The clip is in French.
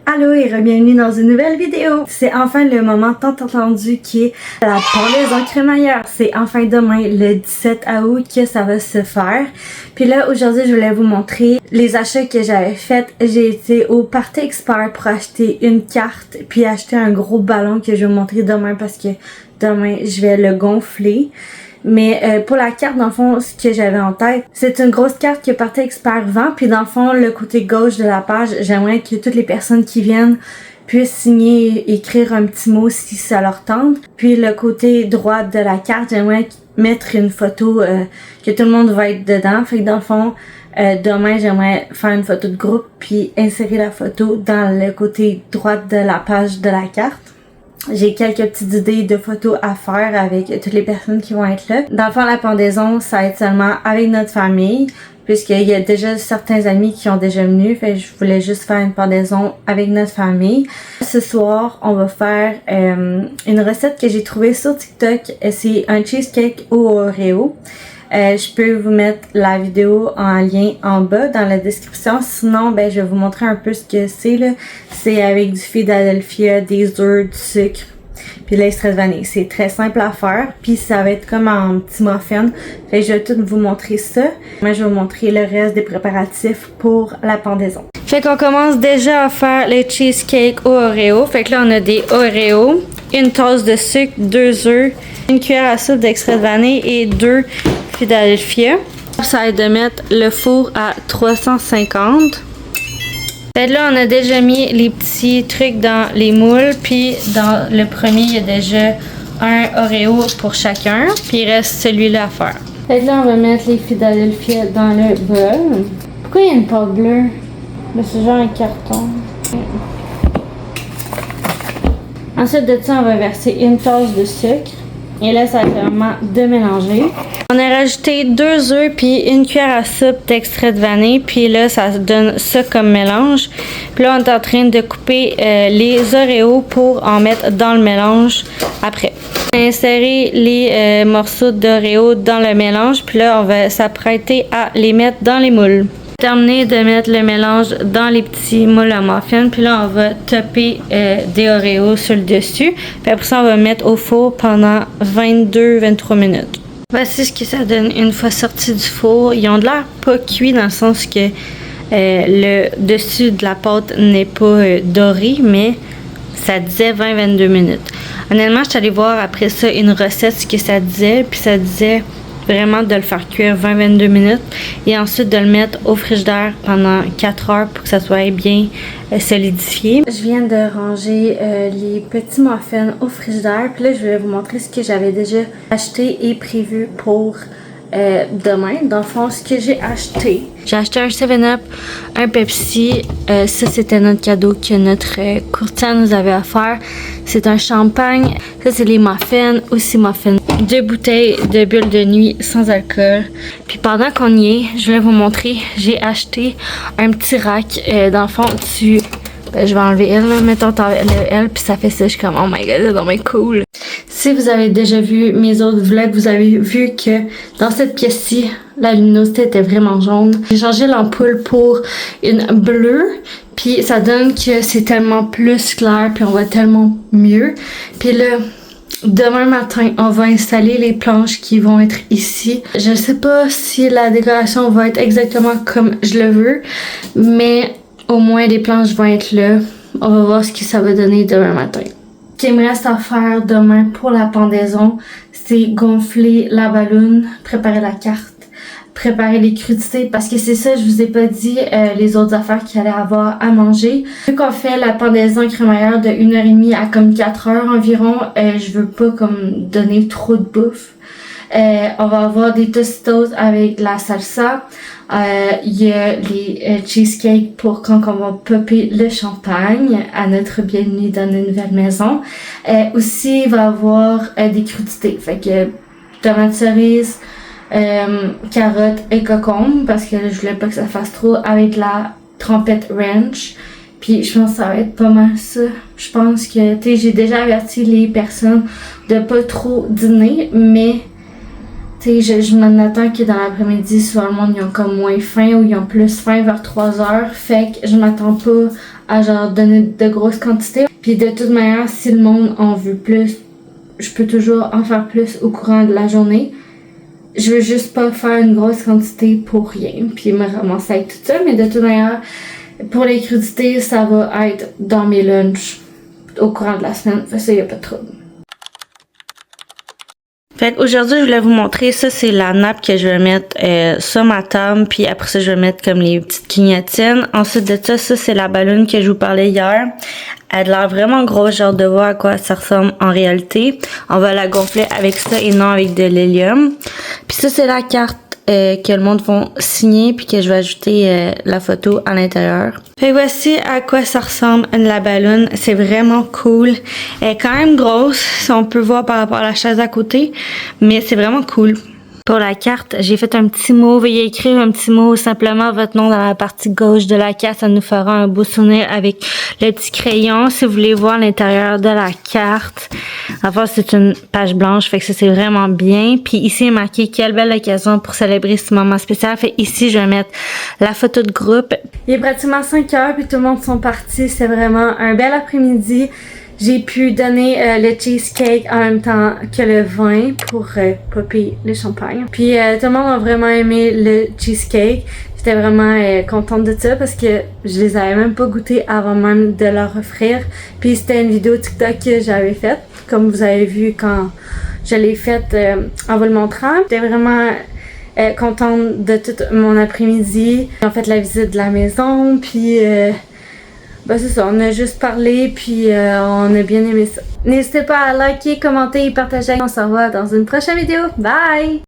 Allô et bienvenue dans une nouvelle vidéo. C'est enfin le moment tant attendu qui est la pendaison crémaillère. C'est enfin demain le 17 août que ça va se faire. Puis là aujourd'hui je voulais vous montrer les achats que j'avais faits. J'ai été au Party Expert pour acheter une carte puis acheter un gros ballon que je vais vous montrer demain parce que demain je vais le gonfler. Mais pour la carte, dans le fond, ce que j'avais en tête, c'est une grosse carte que Party Expert vend. Puis dans le fond, le côté gauche de la page, j'aimerais que toutes les personnes qui viennent puissent signer et écrire un petit mot si ça leur tente. Puis le côté droit de la carte, j'aimerais mettre une photo que tout le monde va être dedans. Fait que dans le fond, demain, j'aimerais faire une photo de groupe puis insérer la photo dans le côté droit de la page de la carte. J'ai quelques petites idées de photos à faire avec toutes les personnes qui vont être là. Dans le fond, la pendaison, ça va être seulement avec notre famille, puisqu'il y a déjà certains amis qui ont déjà venu. Fait que je voulais juste faire une pendaison avec notre famille. Ce soir, on va faire une recette que j'ai trouvée sur TikTok. C'est un cheesecake au Oreo. Je peux vous mettre la vidéo en lien en bas dans la description. Sinon, ben, je vais vous montrer un peu ce que c'est là. C'est avec du Philadelphia, des œufs, du sucre, puis l'extrait de vanille. C'est très simple à faire. Puis ça va être comme en petit muffin. Fait que je vais tout vous montrer ça. Moi, je vais vous montrer le reste des préparatifs pour la pendaison. Fait qu'on commence déjà à faire les cheesecakes au Oreo. Fait que là, on a des Oreos, une tasse de sucre, 2 œufs, une cuillère à soupe d'extrait de vanille et 2 Philadelphia. Ça va être de mettre le four à 350. Fait là, on a déjà mis les petits trucs dans les moules. Puis dans le premier, il y a déjà un Oreo pour chacun. Puis il reste celui-là à faire. Fait là, on va mettre les Philadelphia dans le bol. Pourquoi il y a une pâte bleue? Mais c'est genre un carton. Ensuite de ça, on va verser une tasse de sucre. Et là, ça va vraiment de mélanger. On a rajouté 2 œufs puis une cuillère à soupe d'extrait de vanille. Puis là, ça donne ça comme mélange. Puis là, on est en train de couper les Oreos pour en mettre dans le mélange après. On va insérer les morceaux d'Oreo dans le mélange. Puis là, on va s'apprêter à les mettre dans les moules. Terminé de mettre le mélange dans les petits moules à muffins. Puis là, on va topper des Oreos sur le dessus. Puis après ça, on va mettre au four pendant 22-23 minutes. Voici ce que ça donne une fois sorti du four. Ils ont de l'air pas cuits dans le sens que le dessus de la pâte n'est pas doré, mais ça disait 20-22 minutes. Honnêtement, je suis allée voir après ça une recette, ce que ça disait. Puis ça disait vraiment de le faire cuire 20-22 minutes et ensuite de le mettre au frigidaire pendant 4 heures pour que ça soit bien solidifié. Je viens de ranger les petits muffins au frigidaire. Puis là, je vais vous montrer ce que j'avais déjà acheté et prévu pour demain. Dans le fond, ce que j'ai acheté. J'ai acheté un 7-Up, un Pepsi. Ça, c'était notre cadeau que notre courtier nous avait offert. C'est un champagne. Ça, c'est les muffins, aussi muffins. 2 bouteilles de bulles de nuit sans alcool. Puis pendant qu'on y est, je vais vous montrer, j'ai acheté un petit rack. Dans le fond, je vais enlever elle, là. Mettons, t'enlèves elle, puis ça fait ça. Je suis comme, oh my god, c'est vraiment cool. Si vous avez déjà vu mes autres vlogs, vous avez vu que dans cette pièce-ci, la luminosité était vraiment jaune. J'ai changé l'ampoule pour une bleue, puis ça donne que c'est tellement plus clair, puis on voit tellement mieux. Puis là, demain matin, on va installer les planches qui vont être ici. Je ne sais pas si la décoration va être exactement comme je le veux, mais au moins les planches vont être là. On va voir ce que ça va donner demain matin. Ce qui me reste à faire demain pour la pendaison, c'est gonfler la balloune, préparer la carte, préparer les crudités, parce que c'est ça, je vous ai pas dit les autres affaires qu'il allait avoir à manger. Vu qu'on fait la pendaison crémaillère de 1h30 à comme 4h environ, je veux pas comme donner trop de bouffe. On va avoir des tostitos avec la salsa. Il y a les cheesecakes pour quand on va popper le champagne à notre bienvenue dans une nouvelle maison. Aussi, il va y avoir des crudités. Fait que tomates cerises, carottes et cocombes parce que je voulais pas que ça fasse trop avec la trompette ranch. Puis je pense que ça va être pas mal ça. Je pense que, tu sais, j'ai déjà averti les personnes de pas trop dîner, mais Tu sais, je m'attends que dans l'après-midi, souvent le monde, ils ont comme moins faim ou ils ont plus faim vers 3 heures. Fait que je m'attends pas à genre donner de grosses quantités. Puis de toute manière, si le monde en veut plus, je peux toujours en faire plus au courant de la journée. Je veux juste pas faire une grosse quantité pour rien, puis me ramasser avec tout ça. Mais de toute manière, pour les crudités, ça va être dans mes lunchs au courant de la semaine. Fait ça, y a pas de trouble. Fait qu'aujourd'hui, je voulais vous montrer, ça c'est la nappe que je vais mettre sur ma table, puis après ça, je vais mettre comme les petites clignotines. Ensuite de ça c'est la balloune que je vous parlais hier. Elle a l'air vraiment grosse, genre de voir à quoi ça ressemble en réalité. On va la gonfler avec ça et non avec de l'hélium. Puis ça, c'est la carte que le monde va signer puis que je vais ajouter la photo à l'intérieur. Fait voici à quoi ça ressemble la balloune. C'est vraiment cool. Elle est quand même grosse, si on peut voir par rapport à la chaise à côté, mais c'est vraiment cool. Pour la carte, j'ai fait un petit mot. Veuillez écrire un petit mot, simplement votre nom dans la partie gauche de la carte. Ça nous fera un beau souvenir avec le petit crayon. Si vous voulez voir l'intérieur de la carte, enfin c'est une page blanche, fait que ça c'est vraiment bien. Puis ici il est marqué quelle belle occasion pour célébrer ce moment spécial. Fait ici je vais mettre la photo de groupe. Il est pratiquement 5 heures puis tout le monde sont partis. C'est vraiment un bel après-midi. J'ai pu donner le cheesecake en même temps que le vin pour popper le champagne. Puis tout le monde a vraiment aimé le cheesecake. J'étais vraiment contente de ça parce que je les avais même pas goûtés avant même de leur offrir. Puis c'était une vidéo TikTok que j'avais faite, comme vous avez vu quand je l'ai faite en vous le montrant. J'étais vraiment contente de tout mon après-midi. On fait la visite de la maison, puis ben c'est ça, on a juste parlé puis on a bien aimé ça. N'hésitez pas à liker, commenter et partager. On se revoit dans une prochaine vidéo. Bye!